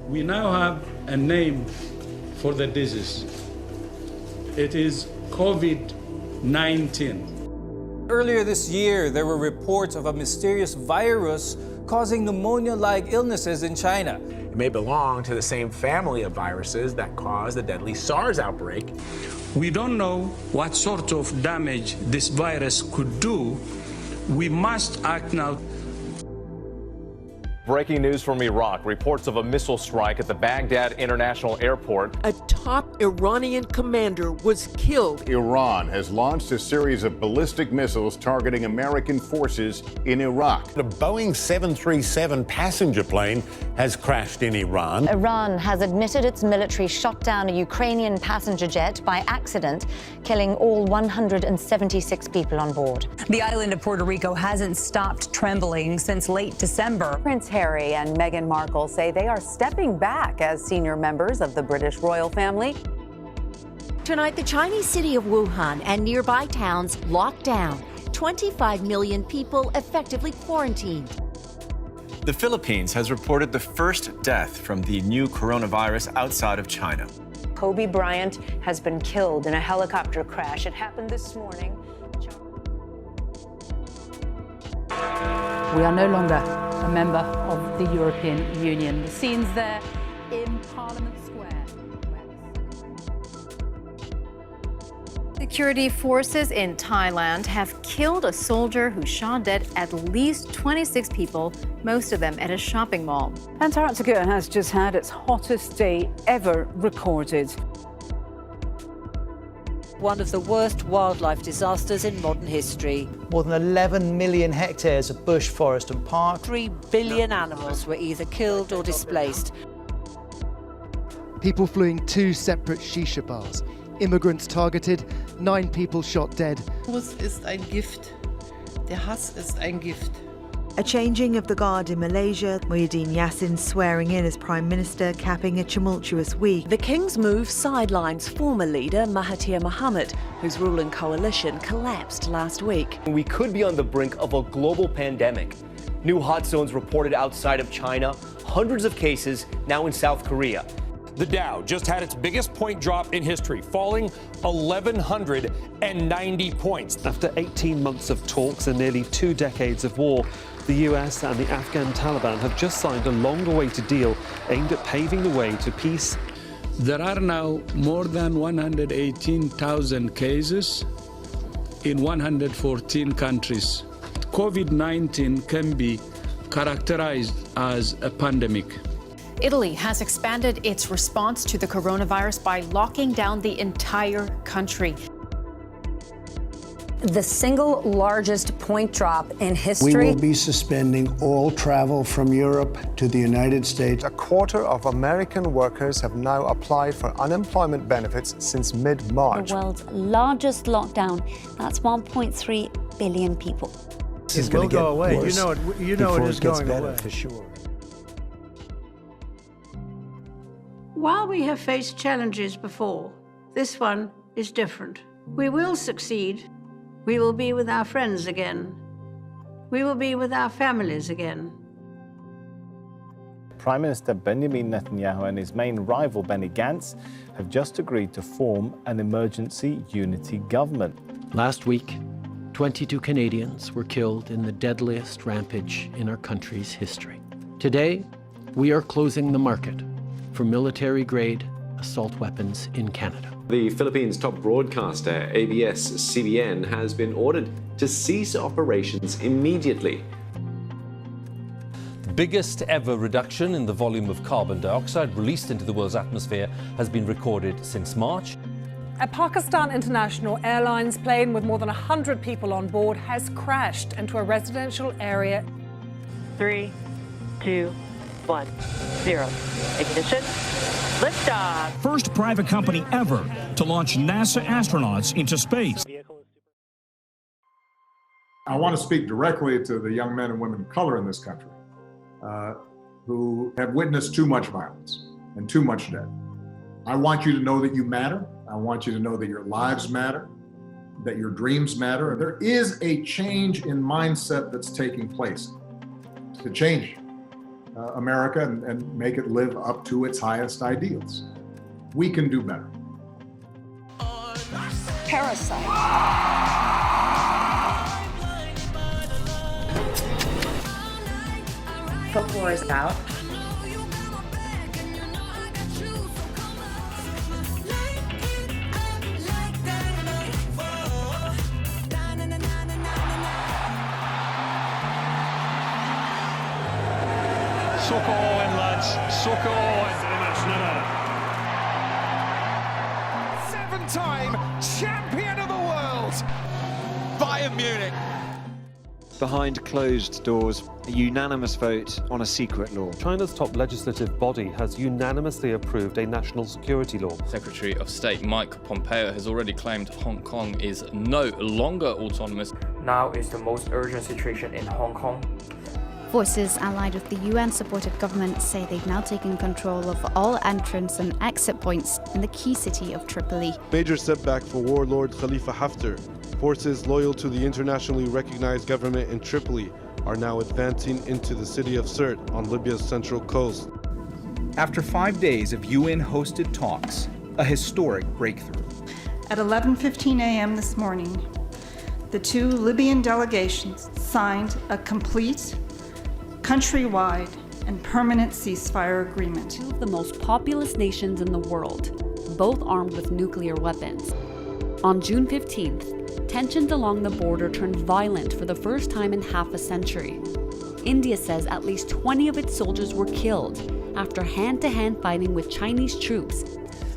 We now have a name for the disease. It is COVID-19. Earlier this year, there were reports of a mysterious virus causing pneumonia-like illnesses in China. It may belong to the same family of viruses that caused the deadly SARS outbreak. We don't know what sort of damage this virus could do. We must act now. Breaking news from Iraq. Reports of a missile strike at the Baghdad International Airport. A top Iranian commander was killed. Iran has launched a series of ballistic missiles targeting American forces in Iraq. A Boeing 737 passenger plane has crashed in Iran. Iran has admitted its military shot down a Ukrainian passenger jet by accident, killing all 176 people on board. The island of Puerto Rico hasn't stopped trembling since late December. Prince Harry and Meghan Markle say they are stepping back as senior members of the British royal family. Tonight, the Chinese city of Wuhan and nearby towns locked down. 25 million people effectively quarantined. The Philippines has reported the first death from the new coronavirus outside of China. Kobe Bryant has been killed in a helicopter crash. It happened this morning. We are no longer a member of the European Union. The scenes there in Parliament Square. Security forces in Thailand have killed a soldier who shot dead at least 26 people, most of them at a shopping mall. Antarctica has just had its hottest day ever recorded. One of the worst wildlife disasters in modern history. More than 11 million hectares of bush, forest and park. 3 billion animals were either killed or displaced. People fleeing 2 separate shisha bars. Immigrants targeted, 9 people shot dead. Hass ist ein Gift. Der Hass ist ein Gift. A changing of the guard in Malaysia, Muhyiddin Yassin swearing in as Prime Minister, capping a tumultuous week. The King's move sidelines former leader Mahathir Mohamad, whose ruling coalition collapsed last week. We could be on the brink of a global pandemic. New hot zones reported outside of China, hundreds of cases now in South Korea. The Dow just had its biggest point drop in history, falling 1,190 points. After 18 months of talks and nearly 2 decades of war, the US and the Afghan Taliban have just signed a long-awaited deal aimed at paving the way to peace. There are now more than 118,000 cases in 114 countries. COVID-19 can be characterized as a pandemic. Italy has expanded its response to the coronavirus by locking down the entire country. The single largest point drop in history. We will be suspending all travel from Europe to the United States. A quarter of American workers have now applied for unemployment benefits since mid-March. The world's largest lockdown. That's 1.3 billion people. It will go away. You know it is going away. For sure. While we have faced challenges before, this one is different. We will succeed. We will be with our friends again. We will be with our families again. Prime Minister Benjamin Netanyahu and his main rival Benny Gantz have just agreed to form an emergency unity government. Last week, 22 Canadians were killed in the deadliest rampage in our country's history. Today, we are closing the market for military-grade assault weapons in Canada. The Philippines' top broadcaster, ABS-CBN, has been ordered to cease operations immediately. The biggest ever reduction in the volume of carbon dioxide released into the world's atmosphere has been recorded since March. A Pakistan International Airlines plane with more than 100 people on board has crashed into a residential area. 3, 2, 1, 0. Ignition. Liftoff. First private company ever to launch NASA astronauts into space. I want to speak directly to the young men and women of color in this country who have witnessed too much violence and too much death. I want you to know that you matter. I want you to know that your lives matter, that your dreams matter. There is a change in mindset that's taking place. The change America and make it live up to its highest ideals. We can do better. Parasite. Folklore is out. Soak it all in, lads. Soak it all in. Seven-time champion of the world, Bayern Munich. Behind closed doors, a unanimous vote on a secret law. China's top legislative body has unanimously approved a national security law. Secretary of State Mike Pompeo has already claimed Hong Kong is no longer autonomous. Now is the most urgent situation in Hong Kong. Forces allied with the UN-supported government say they've now taken control of all entrance and exit points in the key city of Tripoli. Major setback for warlord Khalifa Haftar. Forces loyal to the internationally recognized government in Tripoli are now advancing into the city of Sirte on Libya's central coast. After 5 days of UN-hosted talks, a historic breakthrough. At 11:15 a.m. this morning, the two Libyan delegations signed a complete, countrywide, and permanent ceasefire agreement. Two of the most populous nations in the world, both armed with nuclear weapons. On June 15th, tensions along the border turned violent for the first time in half a century. India says at least 20 of its soldiers were killed after hand-to-hand fighting with Chinese troops.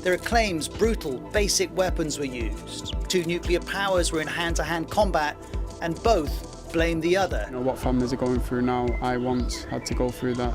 There are claims brutal, basic weapons were used. Two nuclear powers were in hand-to-hand combat, and both blame the other. You know what families are going through now. I once had to go through that.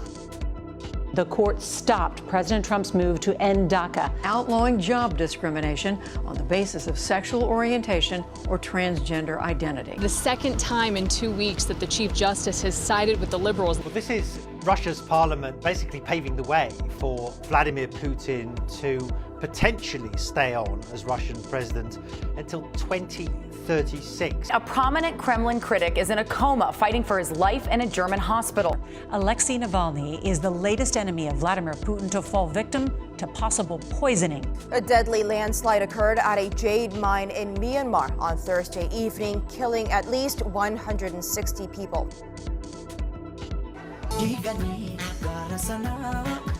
The court stopped President Trump's move to end DACA, outlawing job discrimination on the basis of sexual orientation or transgender identity. The second time in 2 weeks that the Chief Justice has sided with the liberals. Well, this is Russia's parliament basically paving the way for Vladimir Putin to potentially stay on as Russian president until 2036. A prominent Kremlin critic is in a coma fighting for his life in a German hospital. Alexei Navalny is the latest enemy of Vladimir Putin to fall victim to possible poisoning. A deadly landslide occurred at a jade mine in Myanmar on Thursday evening, killing at least 160 people.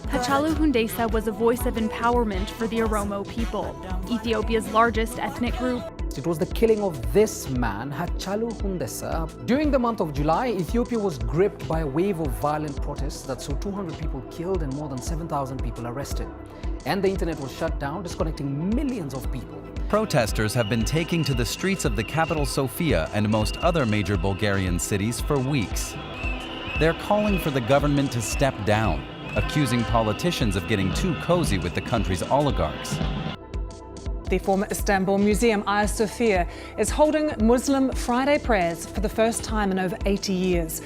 Hachalu Hundessa was a voice of empowerment for the Oromo people, Ethiopia's largest ethnic group. It was the killing of this man, Hachalu Hundessa. During the month of July, Ethiopia was gripped by a wave of violent protests that saw 200 people killed and more than 7,000 people arrested. And the internet was shut down, disconnecting millions of people. Protesters have been taking to the streets of the capital Sofia and most other major Bulgarian cities for weeks. They're calling for the government to step down, accusing politicians of getting too cozy with the country's oligarchs. The former Istanbul Museum, Hagia Sophia, is holding Muslim Friday prayers for the first time in over 80 years.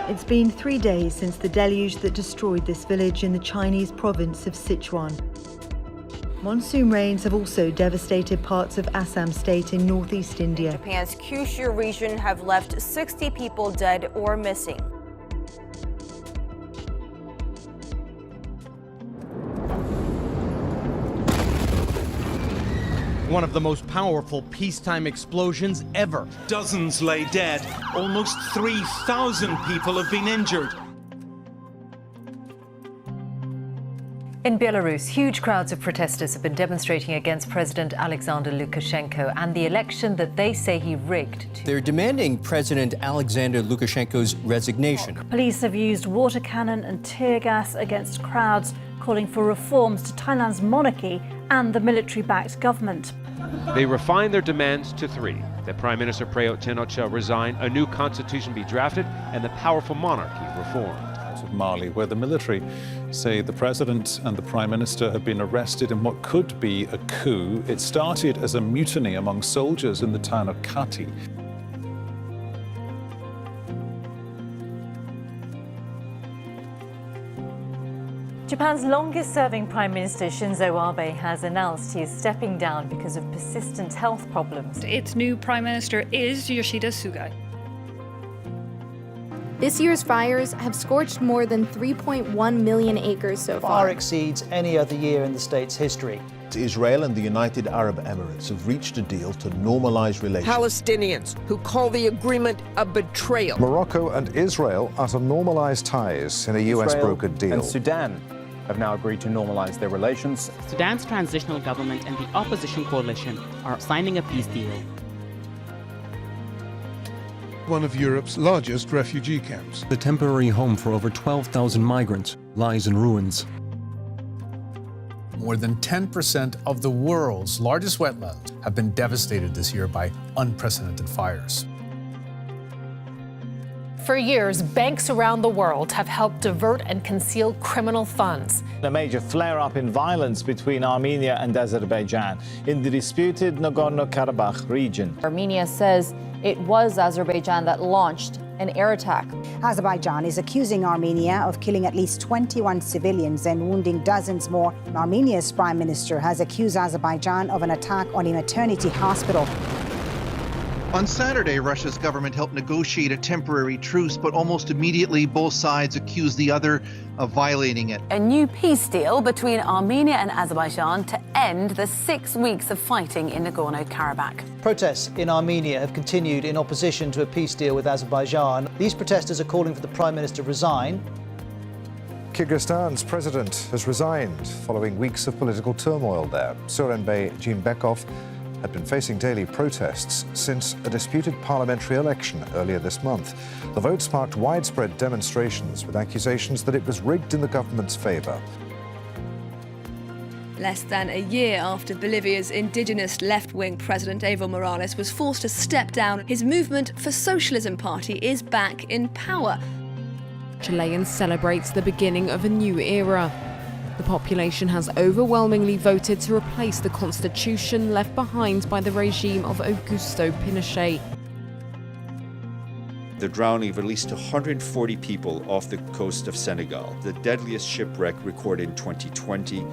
It's been 3 days since the deluge that destroyed this village in the Chinese province of Sichuan. Monsoon rains have also devastated parts of Assam state in northeast India. Japan's Kyushu region have left 60 people dead or missing. One of the most powerful peacetime explosions ever. Dozens lay dead. Almost 3,000 people have been injured. In Belarus, huge crowds of protesters have been demonstrating against President Alexander Lukashenko and the election that they say he rigged. They're demanding President Alexander Lukashenko's resignation. Police have used water cannon and tear gas against crowds, calling for reforms to Thailand's monarchy and the military-backed government. They refined their demands to three: that Prime Minister Prayut Chan-o-cha resign, a new constitution be drafted, and the powerful monarchy reformed. Of Mali, where the military say the president and the prime minister have been arrested in what could be a coup. It started as a mutiny among soldiers in the town of Kati. Japan's longest-serving Prime Minister Shinzo Abe has announced he is stepping down because of persistent health problems. Its new Prime Minister is Yoshida Suga. This year's fires have scorched more than 3.1 million acres so far. Far exceeds any other year in the state's history. Israel and the United Arab Emirates have reached a deal to normalize relations. Palestinians who call the agreement a betrayal. Morocco and Israel are to normalize ties in a US-brokered deal. And Sudan have now agreed to normalize their relations. Sudan's transitional government and the opposition coalition are signing a peace deal. One of Europe's largest refugee camps. The temporary home for over 12,000 migrants lies in ruins. More than 10% of the world's largest wetlands have been devastated this year by unprecedented fires. For years, banks around the world have helped divert and conceal criminal funds. A major flare-up in violence between Armenia and Azerbaijan in the disputed Nagorno-Karabakh region. Armenia says it was Azerbaijan that launched an air attack. Azerbaijan is accusing Armenia of killing at least 21 civilians and wounding dozens more. Armenia's prime minister has accused Azerbaijan of an attack on a maternity hospital. On Saturday, Russia's government helped negotiate a temporary truce, but almost immediately both sides accused the other of violating it. A new peace deal between Armenia and Azerbaijan to end the 6 weeks of fighting in Nagorno-Karabakh. Protests in Armenia have continued in opposition to a peace deal with Azerbaijan. These protesters are calling for the prime minister to resign. Kyrgyzstan's president has resigned following weeks of political turmoil there. Sorenbay Jeenbekov had been facing daily protests since a disputed parliamentary election earlier this month. The vote sparked widespread demonstrations with accusations that it was rigged in the government's favor. Less than a year after Bolivia's indigenous left-wing president Evo Morales was forced to step down, his Movement for Socialism party is back in power. Chilean celebrates the beginning of a new era. The population has overwhelmingly voted to replace the constitution left behind by the regime of Augusto Pinochet. The drowning of at least 140 people off the coast of Senegal, the deadliest shipwreck recorded in 2020.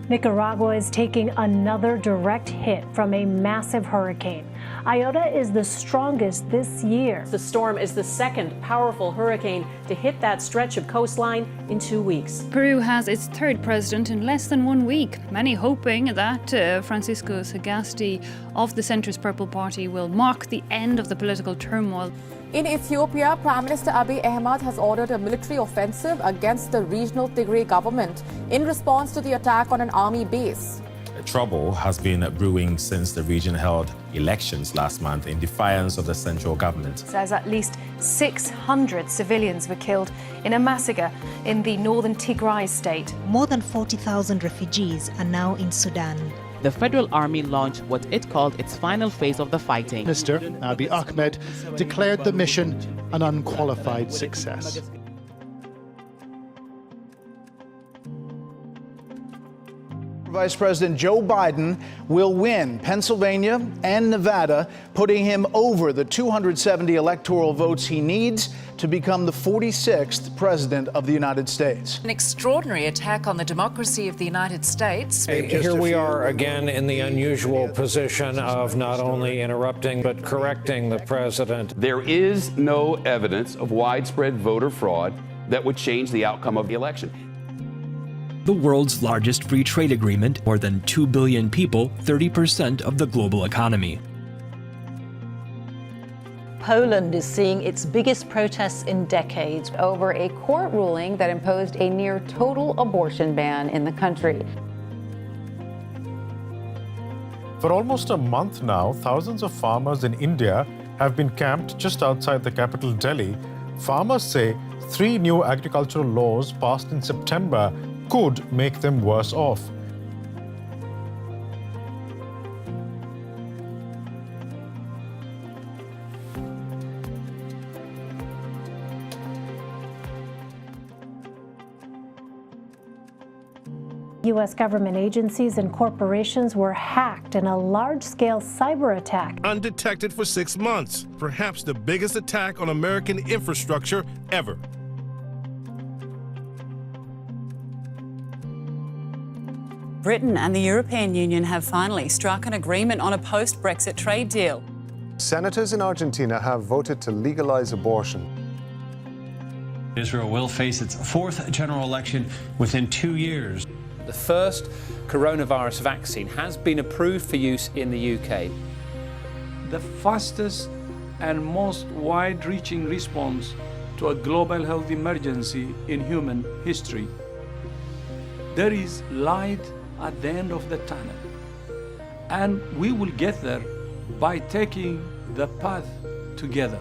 Nicaragua is taking another direct hit from a massive hurricane. Iota is the strongest this year. The storm is the second powerful hurricane to hit that stretch of coastline in 2 weeks. Peru has its third president in less than 1 week, many hoping that Francisco Sagasti of the centrist Purple Party will mark the end of the political turmoil. In Ethiopia, Prime Minister Abiy Ahmed has ordered a military offensive against the regional Tigray government in response to the attack on an army base. Trouble has been brewing since the region held elections last month in defiance of the central government. Says at least 600 civilians were killed in a massacre in the northern Tigray state. More than 40,000 refugees are now in Sudan. The federal army launched what it called its final phase of the fighting. Minister Abiy Ahmed declared the mission an unqualified success. Vice President Joe Biden will win Pennsylvania and Nevada, putting him over the 270 electoral votes he needs to become the 46th president of the United States. An extraordinary attack on the democracy of the United States. Here we are again in the unusual position of not only interrupting but correcting the president. There is no evidence of widespread voter fraud that would change the outcome of the election. The world's largest free trade agreement, more than 2 billion people, 30% of the global economy. Poland is seeing its biggest protests in decades over a court ruling that imposed a near total abortion ban in the country. For almost a month now, thousands of farmers in India have been camped just outside the capital, Delhi. Farmers say 3 new agricultural laws passed in September could make them worse off. U.S. government agencies and corporations were hacked in a large-scale cyber attack. Undetected for 6 months, perhaps the biggest attack on American infrastructure ever. Britain and the European Union have finally struck an agreement on a post-Brexit trade deal. Senators in Argentina have voted to legalize abortion. Israel will face its fourth general election within 2 years. The first coronavirus vaccine has been approved for use in the UK. The fastest and most wide-reaching response to a global health emergency in human history. There is light at the end of the tunnel, and we will get there by taking the path together.